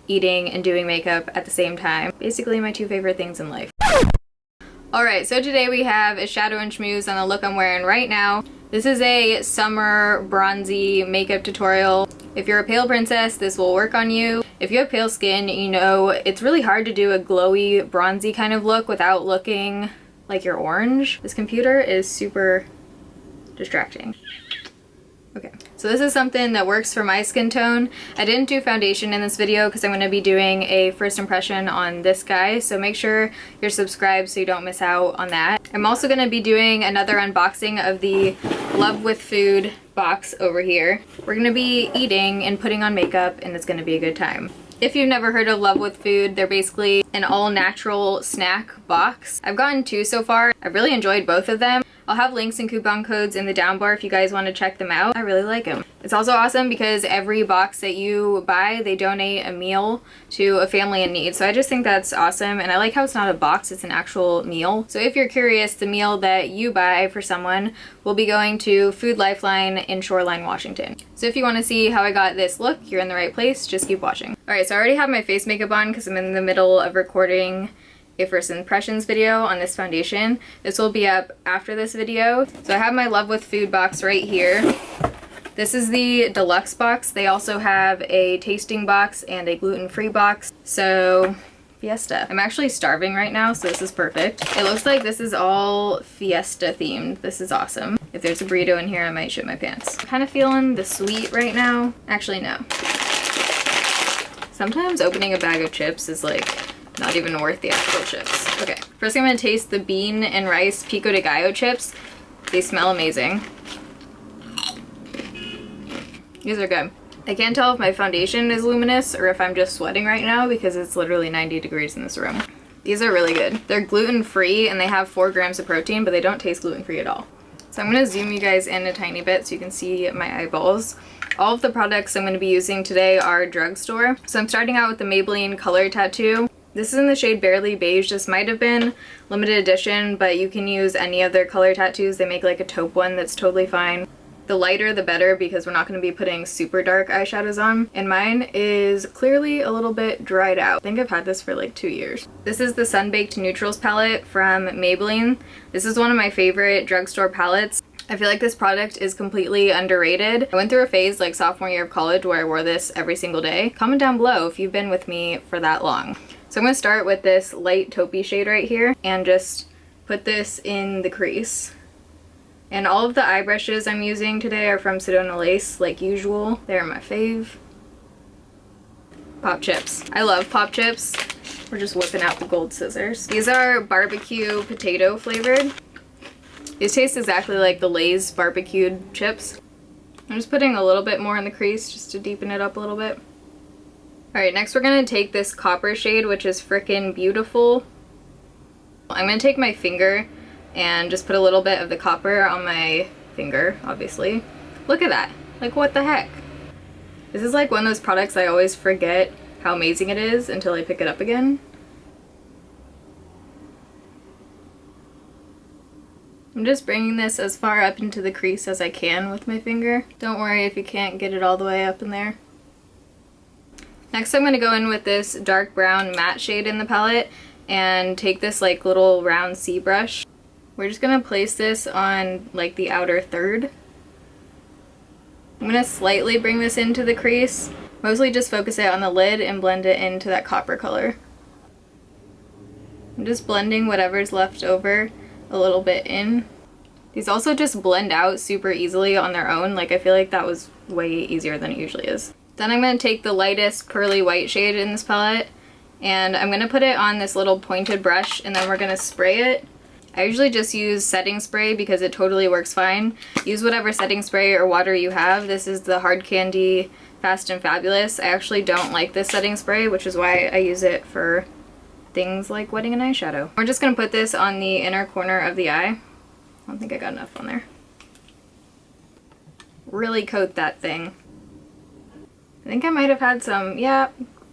eating and doing makeup at the same time. Basically my two favorite things in life. Alright, so today we have a shadow and schmooze on the look I'm wearing right now. This is a summer bronzy makeup tutorial. If you're a pale princess, this will work on you. If you have pale skin, you know it's really hard to do a glowy, bronzy kind of look without looking like you're orange. This computer is super distracting. Okay, so this is something that works for my skin tone. I didn't do foundation in this video because I'm going to be doing a first impression on this guy, so make sure you're subscribed so you don't miss out on that. I'm also going to be doing another unboxing of the Love with Food box over here. We're going to be eating and putting on makeup, and it's going to be a good time. If you've never heard of Love with Food, they're basically an all-natural snack box. I've gotten two so far. I've really enjoyed both of them. I'll have links and coupon codes in the down bar if you guys want to check them out. I really like them. It's also awesome because every box that you buy, they donate a meal to a family in need. So I just think that's awesome, and I like how it's not a box, it's an actual meal. So if you're curious, the meal that you buy for someone will be going to Food Lifeline in Shoreline, Washington. So if you want to see how I got this look, you're in the right place. Just keep watching. Alright, so I already have my face makeup on because I'm in the middle of recording a first impressions video on this foundation. This will be up after this video. So I have my Love with Food box right here. This is the deluxe box. They also have a tasting box and a gluten-free box. So fiesta. I'm actually starving right now, so this is perfect. It looks like this is all fiesta themed. This is awesome. If there's a burrito in here, I might shit my pants. I'm kind of feeling the sweet right now. Actually, no. Sometimes opening a bag of chips is like not even worth the actual chips. Okay, first I'm gonna taste the bean and rice pico de gallo chips. They smell amazing. These are good. I can't tell if my foundation is luminous or if I'm just sweating right now because it's literally 90 degrees in this room. These are really good. They're gluten-free and they have 4 grams of protein, but they don't taste gluten-free at all. So I'm gonna zoom you guys in a tiny bit so you can see my eyeballs. All of the products I'm gonna be using today are Drugstore. So I'm starting out with the Maybelline Color Tattoo. This is in the shade Barely Beige. This might have been limited edition, but you can use any of their color tattoos. They make like a taupe one that's totally fine. The lighter the better because we're not going to be putting super dark eyeshadows on. And mine is clearly a little bit dried out. I think I've had this for like 2 years. This is the Sunbaked Neutrals palette from Maybelline. This is one of my favorite Drugstore palettes. I feel like this product is completely underrated. I went through a phase like sophomore year of college where I wore this every single day. Comment down below if you've been with me for that long. So I'm going to start with this light taupey shade right here and just put this in the crease. And all of the eye brushes I'm using today are from Sedona Lace, like usual. They're my fave. Pop chips. I love pop chips. We're just whipping out the gold scissors. These are barbecue potato flavored. These taste exactly like the Lay's barbecued chips. I'm just putting a little bit more in the crease just to deepen it up a little bit. Alright, next we're going to take this copper shade, which is Frickin' Beautiful. I'm going to take my finger and just put a little bit of the copper on my finger, obviously. Look at that. Like, what the heck? This is like one of those products I always forget how amazing it is until I pick it up again. I'm just bringing this as far up into the crease as I can with my finger. Don't worry if you can't get it all the way up in there. Next I'm going to go in with this dark brown matte shade in the palette and take this like little round C brush. We're just going to place this on like the outer third. I'm going to slightly bring this into the crease, mostly just focus it on the lid and blend it into that copper color. I'm just blending whatever's left over a little bit in. These also just blend out super easily on their own. Like I feel like that was way easier than it usually is. Then I'm going to take the lightest pearly white shade in this palette and I'm going to put it on this little pointed brush and then we're going to spray it. I usually just use setting spray because it totally works fine. Use whatever setting spray or water you have. This is the Hard Candy Fast and Fabulous. I actually don't like this setting spray, which is why I use it for things like wetting an eyeshadow. We're just going to put this on the inner corner of the eye. I don't think I got enough on there. Really coat that thing. I think I might have had some, yeah,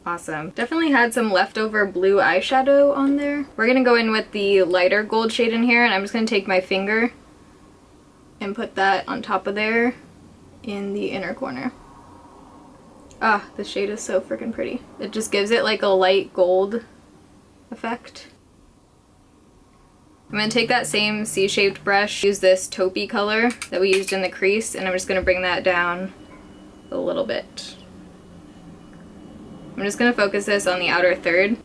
awesome. Definitely had some leftover blue eyeshadow on there. We're gonna go in with the lighter gold shade in here and I'm just gonna take my finger and put that on top of there in the inner corner. Ah, the shade is so freaking pretty. It just gives it like a light gold effect. I'm going to take that same C-shaped brush, use this taupey color that we used in the crease, and I'm just going to bring that down a little bit. I'm just going to focus this on the outer third.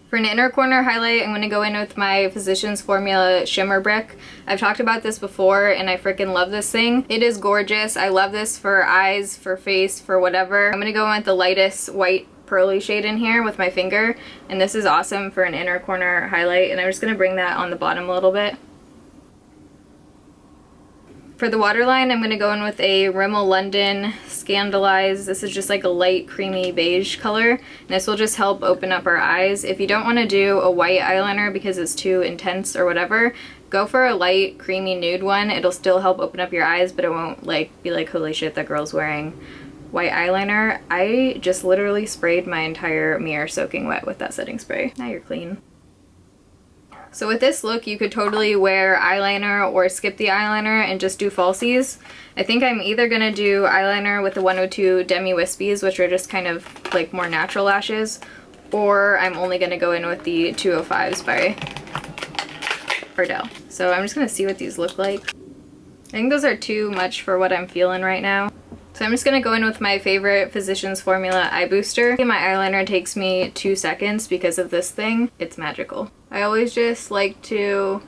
For an inner corner highlight, I'm going to go in with my Physicians Formula Shimmer Brick. I've talked about this before and I freaking love this thing. It is gorgeous. I love this for eyes, for face, for whatever. I'm going to go in with the lightest white pearly shade in here with my finger, and this is awesome for an inner corner highlight, and I'm just going to bring that on the bottom a little bit. For the waterline, I'm going to go in with a Rimmel London Scandalize. This is just like a light creamy beige color, and this will just help open up our eyes. If you don't want to do a white eyeliner because it's too intense or whatever, go for a light creamy nude one. It'll still help open up your eyes, but it won't like be like, holy shit, that girl's wearing white eyeliner. I just literally sprayed my entire mirror soaking wet with that setting spray. Now you're clean. So with this look, you could totally wear eyeliner or skip the eyeliner and just do falsies. I think I'm either gonna do eyeliner with the 102 Demi Wispies, which are just kind of like more natural lashes, or I'm only gonna go in with the 205s by Ardell. So I'm just gonna see what these look like. I think those are too much for what I'm feeling right now. So I'm just going to go in with my favorite Physicians Formula Eye Booster. My eyeliner takes me 2 seconds because of this thing. It's magical. I always just like to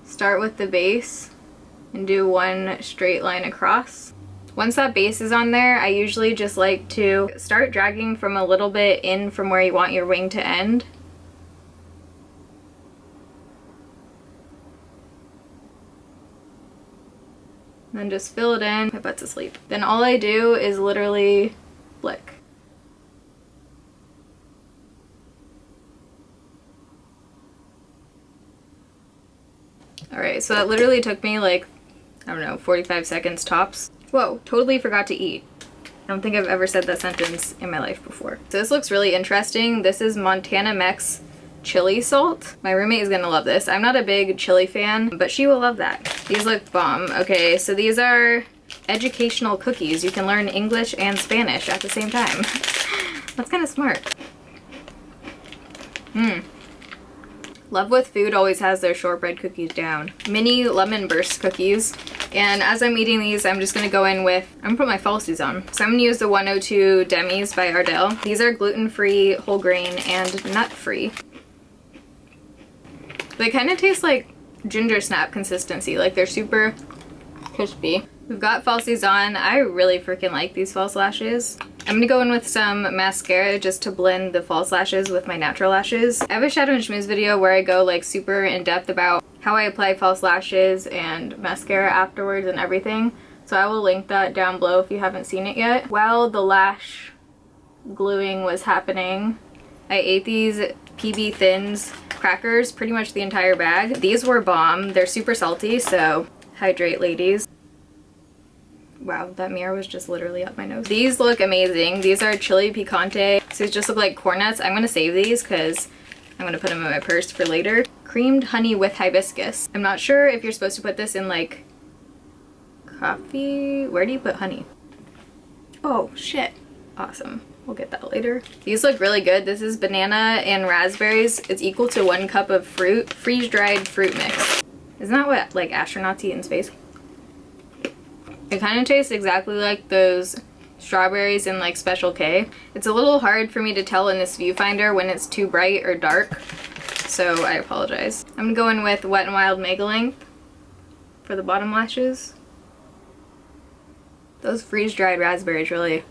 start with the base and do one straight line across. Once that base is on there, I usually just like to start dragging from a little bit in from where you want your wing to end. And then just fill it in. My butt's asleep. Then all I do is literally flick. Alright, so that literally took me like, I don't know, 45 seconds tops. Whoa, totally forgot to eat. I don't think I've ever said that sentence in my life before. So this looks really interesting. This is Montana Mex chili salt. My roommate is gonna love this. I'm not a big chili fan, but she will love that. These look bomb. Okay, so these are educational cookies. You can learn English and Spanish at the same time. That's kind of smart. Love with Food always has their shortbread cookies down. Mini lemon burst cookies. And as I'm eating these, I'm just gonna go in with, I'm gonna put my falsies on. So I'm gonna use the 102 Demis by Ardell. These are gluten-free, whole grain, and nut-free. They kind of taste like ginger snap consistency, like they're super crispy. We've got falsies on. I really freaking like these false lashes. I'm gonna go in with some mascara just to blend the false lashes with my natural lashes. I have a Shadow and Schmooze video where I go like super in depth about how I apply false lashes and mascara afterwards and everything. So I will link that down below if you haven't seen it yet. While the lash gluing was happening, I ate these PB Thins crackers, pretty much the entire bag. These were bomb. They're super salty, so hydrate, ladies. Wow, that mirror was just literally up my nose. These look amazing. These are chili picante. So these just look like corn nuts. I'm gonna save these because I'm gonna put them in my purse for later. Creamed honey with hibiscus. I'm not sure if you're supposed to put this in like coffee. Where do you put honey? Oh shit. Awesome. We'll get that later. These look really good. This is banana and raspberries. It's equal to 1 cup of fruit. Freeze-dried fruit mix. Isn't that what like astronauts eat in space? It kind of tastes exactly like those strawberries in like Special K. It's a little hard for me to tell in this viewfinder when it's too bright or dark, so I apologize. I'm gonna go in with Wet n Wild Mega Length for the bottom lashes. Those freeze-dried raspberries really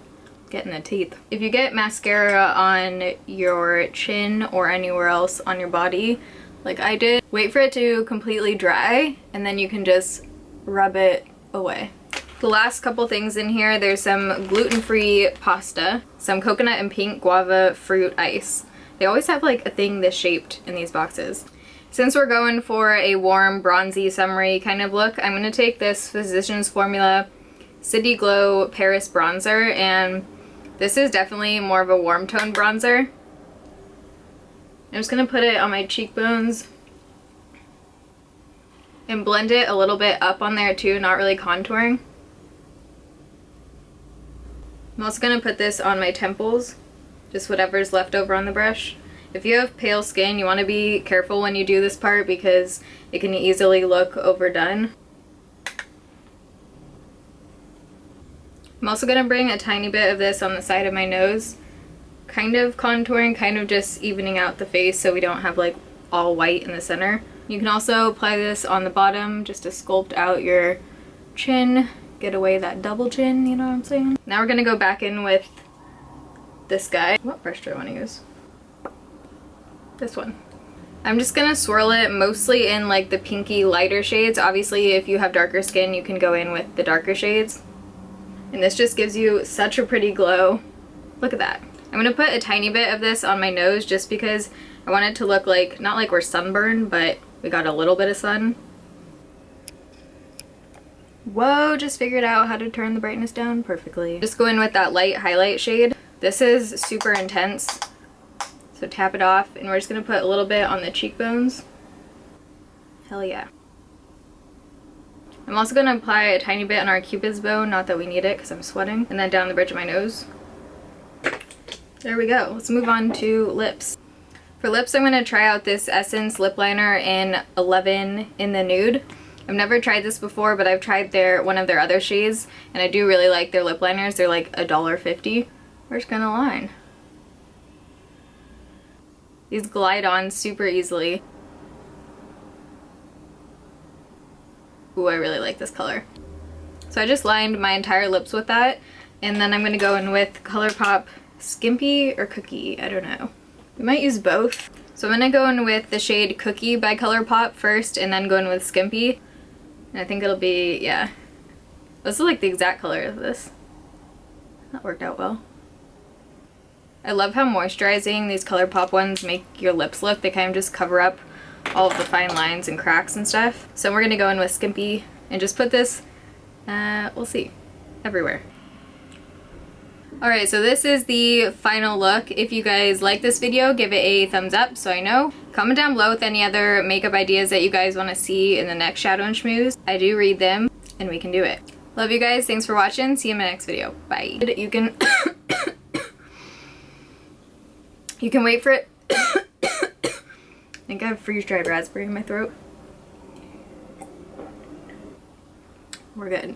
get in the teeth. If you get mascara on your chin or anywhere else on your body, like I did, wait for it to completely dry and then you can just rub it away. The last couple things in here, there's some gluten-free pasta, some coconut and pink guava fruit ice. They always have like a thing this shaped in these boxes. Since we're going for a warm, bronzy, summery kind of look, I'm going to take this Physicians Formula City Glow Paris bronzer, and this is definitely more of a warm tone bronzer. I'm just going to put it on my cheekbones and blend it a little bit up on there too, not really contouring. I'm also going to put this on my temples, just whatever's left over on the brush. If you have pale skin, you want to be careful when you do this part because it can easily look overdone. I'm also going to bring a tiny bit of this on the side of my nose, kind of contouring, kind of just evening out the face so we don't have like all white in the center. You can also apply this on the bottom just to sculpt out your chin, get away that double chin, you know what I'm saying? Now we're going to go back in with this guy. What brush do I want to use? This one. I'm just gonna swirl it mostly in like the pinky lighter shades. Obviously if you have darker skin you can go in with the darker shades. And this just gives you such a pretty glow. Look at that. I'm gonna put a tiny bit of this on my nose just because I want it to look like, not like we're sunburned, but we got a little bit of sun. Whoa, just figured out how to turn the brightness down perfectly. Just go in with that light highlight shade. This is super intense. So tap it off, and we're just going to put a little bit on the cheekbones. Hell yeah. I'm also going to apply a tiny bit on our cupid's bow, not that we need it because I'm sweating, and then down the bridge of my nose. There we go. Let's move on to lips. For lips, I'm going to try out this Essence lip liner in 11 in the nude. I've never tried this before, but I've tried one of their other shades, and I do really like their lip liners. They're like $1.50. We're just going to line. These glide on super easily. Ooh, I really like this color. So I just lined my entire lips with that, and then I'm going to go in with Colourpop Skimpy or Cookie, I don't know. We might use both. So I'm going to go in with the shade Cookie by Colourpop first, and then go in with Skimpy. And I think it'll be, yeah. This is like the exact color of this. That worked out well. I love how moisturizing these Colourpop ones make your lips look. They kind of just cover up all of the fine lines and cracks and stuff. So we're going to go in with Skimpy and just put this, we'll see, everywhere. Alright, so this is the final look. If you guys like this video, give it a thumbs up so I know. Comment down below with any other makeup ideas that you guys want to see in the next Shadow and Schmooze. I do read them, and we can do it. Love you guys. Thanks for watching. See you in my next video. Bye. You can... You can wait for it. I think I have freeze-dried raspberry in my throat. We're good.